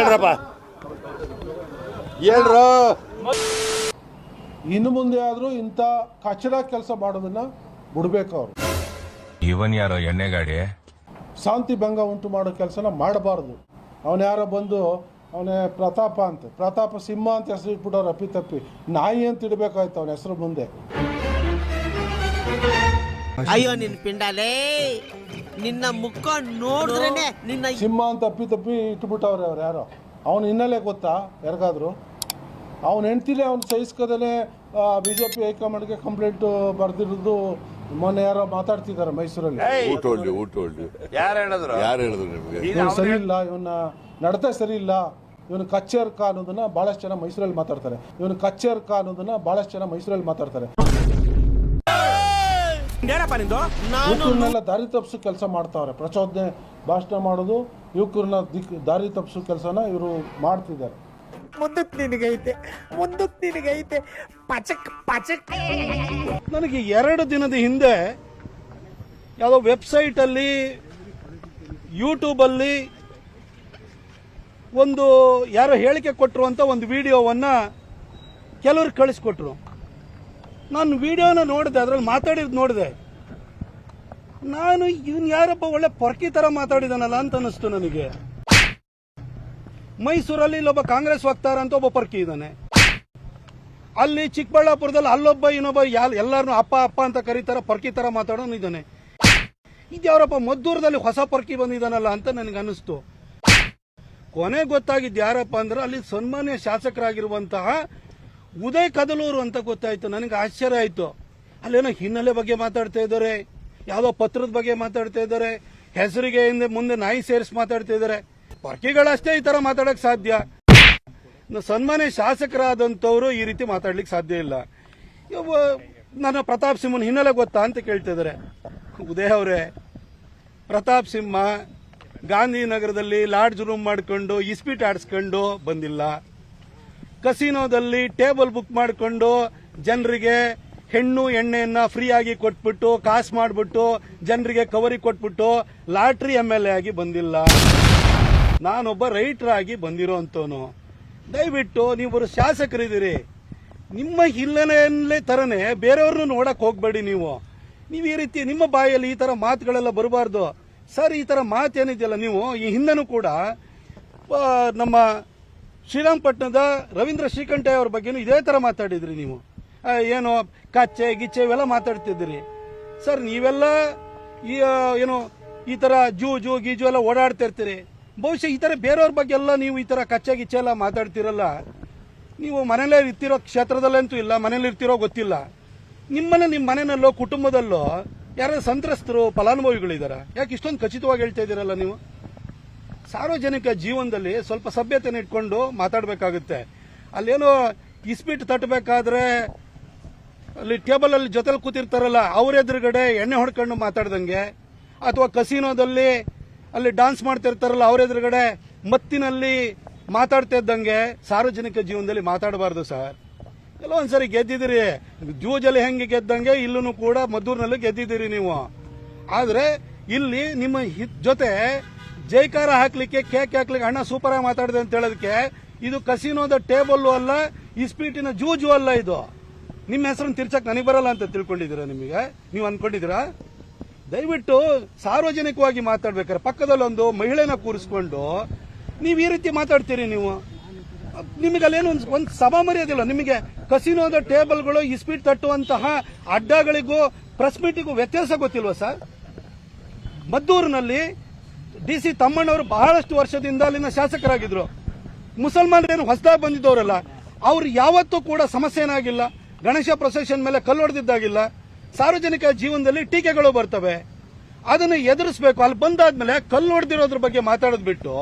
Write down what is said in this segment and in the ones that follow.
ಹೇಳ್ರಪ್ಪ ಹೇಳ್ರ. ಇನ್ನು ಮುಂದೆ ಆದ್ರೂ ಇಂಥ ಕಚಡ ಕೆಲಸ ಮಾಡೋದನ್ನ ಬಿಡ್ಬೇಕು ಅವರು. ಇವನ್ ಯಾರೋ ಎಣ್ಣೆ ಗಾಡಿ ಶಾಂತಿ ಭಂಗ ಉಂಟು ಮಾಡೋ ಕೆಲಸನ ಮಾಡಬಾರ್ದು. ಅವನು ಯಾರೋ ಬಂದು ಅವನೇ ಪ್ರತಾಪ ಅಂತ, ಪ್ರತಾಪ ಸಿಂಹ ಅಂತ ಹೆಸರು ಇಟ್ಬಿಟ್ಟವ್ರು ಅಪ್ಪಿತಪ್ಪಿ. ನಾಯಿ ಅಂತ ಇಡಬೇಕಾಯ್ತು ಅವನ ಹೆಸರು ಮುಂದೆ. ಅಯ್ಯೋ ನಿನ್ ಪಿಂಡಾಲೇ, ನಿನ್ನ ಮುಖ ನೋಡಿದ್ರೇನೆ ನಿನ್ನ ಸಿಂಹ ಅಂತ ಅಪ್ಪಿತಪ್ಪಿ ಇಟ್ಬಿಟ್ಟವ್ರೆ ಅವ್ರು ಯಾರೋ. ಅವನು ಹಿನ್ನೆಲೆ ಗೊತ್ತಾ ಯಾರಿಗಾದ್ರು? ಅವನ ಹೆಂಡ್ತಿಲೇ ಅವ್ನು ಸಹಿಸ್ಕೋದೇ ಬಿಜೆಪಿ ಹೈಕಮಾಂಡ್ಗೆ ಕಂಪ್ಲೇಂಟ್ ಬರ್ದಿರೋದು ಮೊನ್ನೆ ಯಾರೋ ಮಾತಾಡ್ತಿದ್ದಾರೆ ಮೈಸೂರಲ್ಲಿ. ಯಾರು ಹೇಳಿದ್ರು ನಿಮ್ಗೆ? ಇವನು ಸರಿ ಇಲ್ಲ, ಇವನ ನಡತೆ ಸರಿ ಇಲ್ಲ, ಇವನು ಕಚ್ಚೇರ್ಕ ಅನ್ನೋದನ್ನ ಬಹಳಷ್ಟು ಜನ ಮೈಸೂರಲ್ಲಿ ಮಾತಾಡ್ತಾರೆ. ಇವನು ಕಚ್ಚೇರ್ಕ ಅನ್ನೋದನ್ನ ಬಹಳಷ್ಟು ಜನ ಮೈಸೂರಲ್ಲಿ ಮಾತಾಡ್ತಾರೆ. ಯುವಕರನ್ನೆಲ್ಲ ದಾರಿ ತಪ್ಪಿಸೋ ಕೆಲಸ ಮಾಡ್ತಾವ್ರೆ. ಪ್ರಚೋದನೆ ಭಾಷಣ ಮಾಡೋದು, ಯುವಕರನ್ನ ದಾರಿ ತಪ್ಪಿಸೋ ಕೆಲಸನ ಇವರು ಮಾಡ್ತಿದ್ದಾರೆ. ಮುಂದಕ್ಕೆ ನಿನಗೈತೆ ಪಚಕ್ ಪಚಕ್. ನನಗೆ 2 ದಿನದ ಹಿಂದೆ ಯಾವುದೋ ವೆಬ್ಸೈಟಲ್ಲಿ ಯೂಟ್ಯೂಬಲ್ಲಿ ಒಂದು ಯಾರೋ ಹೇಳಿಕೆ ಕೊಟ್ಟರು ಅಂತ ಒಂದು ವಿಡಿಯೋವನ್ನು ಕೆಲವರು ಕಳಿಸ್ಕೊಟ್ರು. ನಾನು ವಿಡಿಯೋನ ನೋಡಿದೆ, ಅದರಲ್ಲಿ ಮಾತಾಡಿದ್ದು ನೋಡಿದೆ. ನಾನು ಇವನು ಯಾರಪ್ಪ ಒಳ್ಳೆ ಪೊರ್ಕಿ ಥರ ಮಾತಾಡಿದಾನಲ್ಲ ಅಂತ ಅನ್ನಿಸ್ತು ನನಗೆ. ಮೈಸೂರಲ್ಲಿ ಇಲ್ಲೊಬ್ಬ ಕಾಂಗ್ರೆಸ್ ವಕ್ತಾರ ಅಂತ ಒಬ್ಬ ಪರ್ಕಿ ಇದ್ದಾನೆ. ಅಲ್ಲಿ ಚಿಕ್ಕಬಳ್ಳಾಪುರದಲ್ಲಿ ಅಲ್ಲೊಬ್ಬ ಇನ್ನೊಬ್ಬ ಎಲ್ಲಾರನ್ನೂ ಅಪ್ಪ ಅಪ್ಪ ಅಂತ ಕರೀತಾರ, ಪರ್ಕಿ ತರ ಮಾತಾಡೋನು ಇದ್ದಾನೆ. ಇದ್ಯಾವ್ರಪ್ಪ ಮದ್ದೂರದಲ್ಲಿ ಹೊಸ ಪರ್ಕಿ ಬಂದಿದ್ದಾನಲ್ಲ ಅಂತ ನನಗೆ ಅನ್ನಿಸ್ತು. ಕೊನೆ ಗೊತ್ತಾಗಿದ್ದು ಯಾರಪ್ಪ ಅಂದ್ರೆ ಅಲ್ಲಿ ಸನ್ಮಾನ್ಯ ಶಾಸಕರಾಗಿರುವಂತಹ ಉದಯ್ ಕದಲೂರು ಅಂತ ಗೊತ್ತಾಯ್ತು. ನನಗೆ ಆಶ್ಚರ್ಯ ಆಯ್ತು. ಅಲ್ಲೇನೋ ಹಿನ್ನೆಲೆ ಬಗ್ಗೆ ಮಾತಾಡ್ತಾ ಇದ್ದಾರೆ, ಯಾವುದೋ ಪತ್ರದ ಬಗ್ಗೆ ಮಾತಾಡ್ತಾ ಇದ್ದಾರೆ, ಹೆಸರಿಗೆ ಹಿಂದೆ ಮುಂದೆ ನಾಯಿ ಸೇರಿಸಿ ಮಾತಾಡ್ತಾ ಇದ್ದಾರೆ. ಪರ್ಕಿಗಳಷ್ಟೇ ಈ ತರ ಮಾತಾಡಕ್ ಸಾಧ್ಯ. ಸನ್ಮಾನ್ಯ ಶಾಸಕರಾದಂಥವ್ರು ಈ ರೀತಿ ಮಾತಾಡ್ಲಿಕ್ಕೆ ಸಾಧ್ಯ ಇಲ್ಲ. ನನ್ನ ಪ್ರತಾಪ್ ಸಿಂಹನ್ ಹಿನ್ನೆಲೆ ಗೊತ್ತಾ ಅಂತ ಕೇಳ್ತಿದ್ದಾರೆ. ಉದಯ್ ಅವರೇ, ಪ್ರತಾಪ್ ಸಿಂಹ ಗಾಂಧಿನಗರದಲ್ಲಿ ಲಾಡ್ಜ್ ರೂಮ್ ಮಾಡ್ಕೊಂಡು ಇಸ್ಪೀಟ್ ಆಡಿಸ್ಕೊಂಡು ಬಂದಿಲ್ಲ. ಕಸಿನೋದಲ್ಲಿ ಟೇಬಲ್ ಬುಕ್ ಮಾಡಿಕೊಂಡು ಜನರಿಗೆ ಹೆಣ್ಣು ಎಣ್ಣೆಯನ್ನ ಫ್ರೀ ಆಗಿ ಕೊಟ್ಬಿಟ್ಟು ಕಾಸು ಮಾಡಿಬಿಟ್ಟು ಜನರಿಗೆ ಕವರಿ ಕೊಟ್ಬಿಟ್ಟು ಲಾಟ್ರಿ MLA ಆಗಿ ಬಂದಿಲ್ಲ. ನಾನೊಬ್ಬ ರೈಟರ್ ಆಗಿ ಬಂದಿರೋಂಥವನು. ದಯವಿಟ್ಟು ನೀವು ಶಾಸಕರಿದ್ದೀರಿ, ನಿಮ್ಮ ಹಿನ್ನೆಲೆಯಲ್ಲೇ ತರನೇ ಬೇರೆಯವ್ರನ್ನ ನೋಡಕ್ ಹೋಗ್ಬೇಡಿ. ನೀವು ಈ ರೀತಿ ನಿಮ್ಮ ಬಾಯಲ್ಲಿ ಈ ತರ ಮಾತುಗಳೆಲ್ಲ ಬರಬಾರ್ದು ಸರ್. ಈ ತರ ಮಾತೇನಿದೆಯಲ್ಲ, ನೀವು ಈ ಹಿಂದೆನೂ ಕೂಡ ನಮ್ಮ ಶ್ರೀರಂಗಪಟ್ಟಣದ ರವೀಂದ್ರ ಶ್ರೀಕಂಠಯ್ಯ ಅವ್ರ ಬಗ್ಗೆನೂ ಇದೇ ತರ ಮಾತಾಡಿದ್ರಿ. ನೀವು ಏನು ಕಚ್ಚೆ ಗಿಚ್ಚೆ ಇವೆಲ್ಲ ಮಾತಾಡ್ತಿದ್ದೀರಿ ಸರ್. ನೀವೆಲ್ಲ ಏನು ಈ ತರ ಜೂ ಗೀಜು ಎಲ್ಲ ಓಡಾಡ್ತಾ ಇರ್ತೀರಿ. ಬಹುಶಃ ಈ ತರ ಬೇರೆಯವ್ರ ಬಗ್ಗೆ ಎಲ್ಲ ನೀವು ಈ ತರ ಕಚ್ಚೆ ಗಿಚ್ಚೆ ಎಲ್ಲ ಮಾತಾಡ್ತಿರಲ್ಲ. ನೀವು ಮನೇಲೇ ಇರ್ತಿರೋ ಕ್ಷೇತ್ರದಲ್ಲಂತೂ ಇಲ್ಲ, ಮನೇಲಿ ಇರ್ತಿರೋ ಗೊತ್ತಿಲ್ಲ. ನಿಮ್ಮ ಮನೆಯಲ್ಲೋ ಕುಟುಂಬದಲ್ಲೋ ಯಾರು ಸಂತ್ರಸ್ತರು ಫಲಾನುಭವಿಗಳಿದಾರ? ಯಾಕೆ ಇಷ್ಟೊಂದು ಖಚಿತವಾಗಿ ಹೇಳ್ತಾ ಇದ್ದೀರಲ್ಲ ನೀವು? ಸಾರ್ವಜನಿಕ ಜೀವನದಲ್ಲಿ ಸ್ವಲ್ಪ ಸಭ್ಯತೆನ ಇಟ್ಕೊಂಡು ಮಾತಾಡಬೇಕಾಗುತ್ತೆ. ಅಲ್ಲೇನೋ ಇಸ್ಪೀಟ್ ತಟ್ಟಬೇಕಾದ್ರೆ ಅಲ್ಲಿ ಟೇಬಲ್ ಅಲ್ಲಿ ಜೊತೆಲಿ ಕೂತಿರ್ತಾರಲ್ಲ, ಅವ್ರ ಎದುರುಗಡೆ ಎಣ್ಣೆ ಹೊಡ್ಕೊಂಡು ಮಾತಾಡ್ದಂಗೆ, ಅಥವಾ ಕಸಿನೋದಲ್ಲಿ ಅಲ್ಲಿ ಡಾನ್ಸ್ ಮಾಡ್ತಿರ್ತಾರಲ್ಲ ಅವ್ರ ಎದುರುಗಡೆ ಮತ್ತಿನಲ್ಲಿ ಮಾತಾಡ್ತಾ ಇದ್ದಂಗೆ ಸಾರ್ವಜನಿಕ ಜೀವನದಲ್ಲಿ ಮಾತಾಡಬಾರ್ದು ಸರ್. ಎಲ್ಲ ಒಂದ್ಸರಿ ಗೆದ್ದಿದ್ದೀರಿ, ಜೂಜಲ್ಲಿ ಹೆಂಗೆ ಗೆದ್ದಂಗೆ ಇಲ್ಲೂ ಕೂಡ ಮದ್ದೂರಿನಲ್ಲಿ ಗೆದ್ದಿದ್ದೀರಿ ನೀವು. ಆದ್ರೆ ಇಲ್ಲಿ ನಿಮ್ಮ ಜೊತೆ ಜೈಕಾರ ಹಾಕ್ಲಿಕ್ಕೆ ಕೇಕ್ ಹಾಕ್ಲಿಕ್ಕೆ ಅಣ್ಣ ಸೂಪರ್ ಆಗಿ ಮಾತಾಡಿದೆ ಅಂತ ಹೇಳೋದಕ್ಕೆ ಇದು ಕಸಿನೋದ ಟೇಬಲ್ಲು ಅಲ್ಲ, ಇಸ್ಪೀಟಿನ ಜೂಜು ಅಲ್ಲ. ಇದು ನಿಮ್ಮ ಹೆಸರನ್ನು ತಿರ್ಚಕ್ ನನಗೆ ಬರಲ್ಲ ಅಂತ ತಿಳ್ಕೊಂಡಿದ್ದೀರಾ? ನಿಮಗೆ ನೀವು ಅನ್ಕೊಂಡಿದ್ದೀರಾ? ದಯವಿಟ್ಟು ಸಾರ್ವಜನಿಕವಾಗಿ ಮಾತಾಡ್ಬೇಕಾರೆ ಪಕ್ಕದಲ್ಲಿ ಒಂದು ಮಹಿಳೆನ ಕೂರಿಸ್ಕೊಂಡು ನೀವು ಈ ರೀತಿ ಮಾತಾಡ್ತೀರಿ. ನೀವು ನಿಮಗಲ್ಲೇನು ಒಂದು ಸಭಾ ಮರ್ಯಾದಿಲ್ಲ. ನಿಮಗೆ ಕಸಿನೋದ ಟೇಬಲ್ಗಳು ಇಸ್ಪೀಟ್ ತಟ್ಟುವಂತಹ ಅಡ್ಡಗಳಿಗೂ ಪ್ರೆಸ್ ಮೀಟಿಗೂ ವ್ಯತ್ಯಾಸ ಗೊತ್ತಿಲ್ವಾ ಸರ್? ಮದ್ದೂರಿನಲ್ಲಿ DC ತಮ್ಮಣ್ಣವರು ಬಹಳಷ್ಟು ವರ್ಷದಿಂದ ಅಲ್ಲಿನ ಶಾಸಕರಾಗಿದ್ರು. ಮುಸಲ್ಮಾನರೇನು ಹೊಸದಾಗಿ ಬಂದಿದ್ದವರಲ್ಲ, ಅವ್ರು ಯಾವತ್ತೂ ಕೂಡ ಸಮಸ್ಯೆ ಏನಾಗಿಲ್ಲ. ಗಣೇಶ ಪ್ರೊಸೆಷನ್ ಮೇಲೆ ಕಲ್ಲು ಹೊಡೆದಿದ್ದಾಗಿಲ್ಲ. ಸಾರ್ವಜನಿಕ ಜೀವನದಲ್ಲಿ ಟೀಕೆಗಳು ಬರ್ತವೆ, ಅದನ್ನು ಎದುರಿಸಬೇಕು. ಅಲ್ಲಿ ಬಂದಾದ್ಮೇಲೆ ಕಲ್ಲು ಹೊಡೆದಿರೋದ್ರ ಬಗ್ಗೆ ಮಾತಾಡೋದು ಬಿಟ್ಟು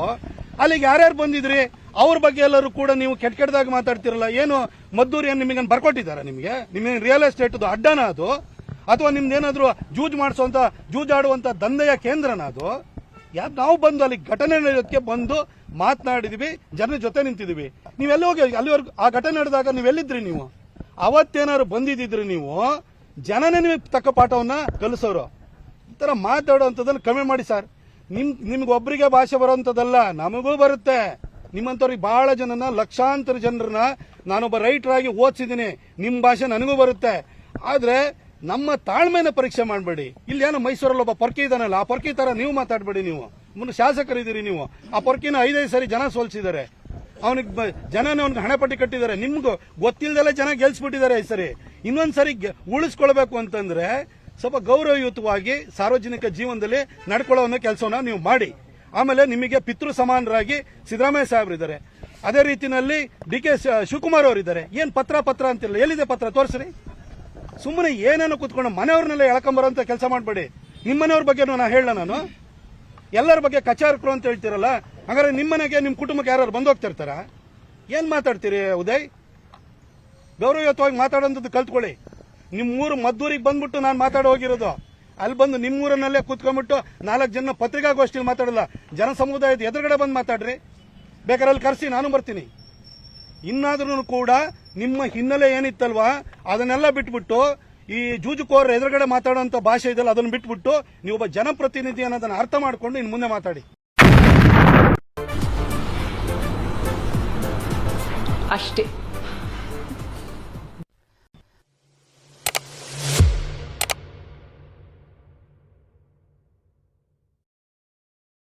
ಅಲ್ಲಿಗೆ ಯಾರ್ಯಾರು ಬಂದಿದ್ರಿ ಅವ್ರ ಬಗ್ಗೆ ಎಲ್ಲರೂ ಕೂಡ ನೀವು ಕೆಟ್ಟದಾಗಿ ಮಾತಾಡ್ತಿರಲ್ಲ. ಏನು ಮದ್ದೂರು ಏನು ನಿಮಗೆ ಬರ್ಕೊಟ್ಟಿದ್ದಾರೆ? ನಿಮಗೆ ರಿಯಲ್ ಎಸ್ಟೇಟ್ ಅಡ್ಡನ ಅದು, ಅಥವಾ ನಿಮ್ದೇನಾದ್ರೂ ಜೂಜಾಡುವಂತ ದಂಧೆಯ ಕೇಂದ್ರನ ಅದು? ನಾವು ಬಂದು ಅಲ್ಲಿ ಘಟನೆ ನಡೆಯೋದಕ್ಕೆ ಬಂದು ಮಾತನಾಡಿದ್ವಿ, ಜನರ ಜೊತೆ ನಿಂತಿದ್ವಿ. ನೀವೆಲ್ಲ ಹೋಗಿ ಅಲ್ಲಿವರೆಗೂ ಆ ಘಟನೆ ನಡೆದಾಗ ನೀವೆಲ್ಲಿದ್ರಿ? ನೀವು ಅವತ್ತೇನಾದ್ರು ಬಂದಿದ್ದಿದ್ರಿ ನೀವು ಜನನೇ ನಿಮಗೆ ತಕ್ಕ ಪಾಠವನ್ನ ಕಲಿಸೋರು. ಈ ತರ ಮಾತಾಡುವಂಥದ್ದನ್ನು ಕಮ್ಮಿ ಮಾಡಿ ಸರ್. ನಿಮ್ಗೆ ಒಬ್ಬರಿಗೆ ಭಾಷೆ ಬರುವಂಥದ್ದಲ್ಲ, ನಮಗೂ ಬರುತ್ತೆ. ನಿಮ್ಮಂಥವ್ರಿಗೆ ಬಹಳ ಜನನ, ಲಕ್ಷಾಂತರ ಜನರನ್ನ ನಾನೊಬ್ಬ ರೈಟರ್ ಆಗಿ ಓದಿಸಿದ್ದೀನಿ. ನಿಮ್ಮ ಭಾಷೆ ನನಗೂ ಬರುತ್ತೆ. ಆದ್ರೆ ನಮ್ಮ ತಾಳ್ಮೆನ ಪರೀಕ್ಷೆ ಮಾಡಬೇಡಿ. ಇಲ್ಲಿ ಏನೋ ಮೈಸೂರಲ್ಲಿ ಒಬ್ಬ ಪೊರ್ಕಿ ಇದಾನಲ್ಲ, ಆ ಪೊರ್ಕಿ ತರ ನೀವು ಮಾತಾಡಬೇಡಿ. ನೀವು ಮುನ್ನ ಶಾಸಕರಿದ್ದೀರಿ. ನೀವು ಆ ಪೊರ್ಕಿನ 5 ಸರಿ ಜನ ಸೋಲ್ಸಿದ್ದಾರೆ. ಅವನಿಗೆ ಜನನೇ ಅವ್ನಿಗೆ ಹಣಪಟ್ಟಿ ಕಟ್ಟಿದ್ದಾರೆ. ನಿಮ್ಗೂ ಗೊತ್ತಿಲ್ಲದೆಲ್ಲ ಜನ ಗೆಲ್ಸ್ಬಿಟ್ಟಿದ್ದಾರೆ ಈ ಸರಿ. ಇನ್ನೊಂದ್ಸರಿ ಉಳಿಸ್ಕೊಳ್ಬೇಕು ಅಂತಂದ್ರೆ ಸ್ವಲ್ಪ ಗೌರವಯುತವಾಗಿ ಸಾರ್ವಜನಿಕ ಜೀವನದಲ್ಲಿ ನಡ್ಕೊಳ್ಳೋ ಕೆಲಸವನ್ನ ನೀವು ಮಾಡಿ. ಆಮೇಲೆ ನಿಮಗೆ ಪಿತೃ ಸಮಾನರಾಗಿ ಸಿದ್ದರಾಮಯ್ಯ ಸಾಹೇಬ್ರಿದ್ದಾರೆ. ಅದೇ ರೀತಿನಲ್ಲಿ DK ಶಿವಕುಮಾರ್ ಅವರಿದ್ದಾರೆ. ಏನ್ ಪತ್ರ ಅಂತಿಲ್ಲ, ಎಲ್ಲಿದೆ ಪತ್ರ ತೋರಿಸ್ರಿ. ಸುಮ್ಮನೆ ಏನೇನೋ ಕೂತ್ಕೊಂಡು ಮನೆಯವ್ರನ್ನೆಲ್ಲ ಎಳ್ಕೊಂಬರೋಂಥ ಕೆಲಸ ಮಾಡಬೇಡಿ. ನಿಮ್ಮನೆಯವ್ರ ಬಗ್ಗೆ ನಾನು ಎಲ್ಲರ ಬಗ್ಗೆ ಕಚಾರಕರು ಅಂತ ಹೇಳ್ತಿರಲ್ಲ, ಹಾಗಾದ್ರೆ ನಿಮ್ಮನೆಗೆ ನಿಮ್ಮ ಕುಟುಂಬಕ್ಕೆ ಯಾರು ಬಂದೋಗ್ತಿರ್ತಾರ? ಏನ್ ಮಾತಾಡ್ತೀರಿ ಉದಯ್? ಗೌರವಯುತವಾಗಿ ಮಾತಾಡೋಂಥದ್ದು ಕಲ್ತ್ಕೊಳ್ಳಿ. ನಿಮ್ಮೂರು ಮದ್ದೂರಿಗೆ ಬಂದ್ಬಿಟ್ಟು ನಾನು ಮಾತಾಡಿ ಹೋಗಿರೋದು. ಅಲ್ಲಿ ಬಂದು ನಿಮ್ಮೂರನ್ನಲ್ಲೇ ಕೂತ್ಕೊಂಡ್ಬಿಟ್ಟು 4 ಜನ ಪತ್ರಿಕಾಗೋಷ್ಠಿಯಲ್ಲಿ ಮಾತಾಡಲ್ಲ, ಜನ ಸಮುದಾಯದ ಎದುರುಗಡೆ ಬಂದು ಮಾತಾಡ್ರಿ. ಬೇಕಾದ್ರೆ ಅಲ್ಲಿ ಕರೆಸಿ, ನಾನು ಬರ್ತೀನಿ. ಇನ್ನಾದ್ರೂ ಕೂಡ ನಿಮ್ಮ ಹಿನ್ನೆಲೆ ಏನಿತ್ತಲ್ವಾ ಅದನ್ನೆಲ್ಲ ಬಿಟ್ಬಿಟ್ಟು ಈ ಜೂಜುಕೋರ ಎದುರುಗಡೆ ಮಾತಾಡುವಂತ ಭಾಷೆ ಇದೆಯಲ್ಲ ಅದನ್ನು ಬಿಟ್ಬಿಟ್ಟು ನೀವೊಬ್ಬ ಜನಪ್ರತಿನಿಧಿ ಅನ್ನೋದನ್ನ ಅರ್ಥ ಮಾಡ್ಕೊಂಡು ಇನ್ನು ಮುಂದೆ ಮಾತಾಡಿ ಅಷ್ಟೇ.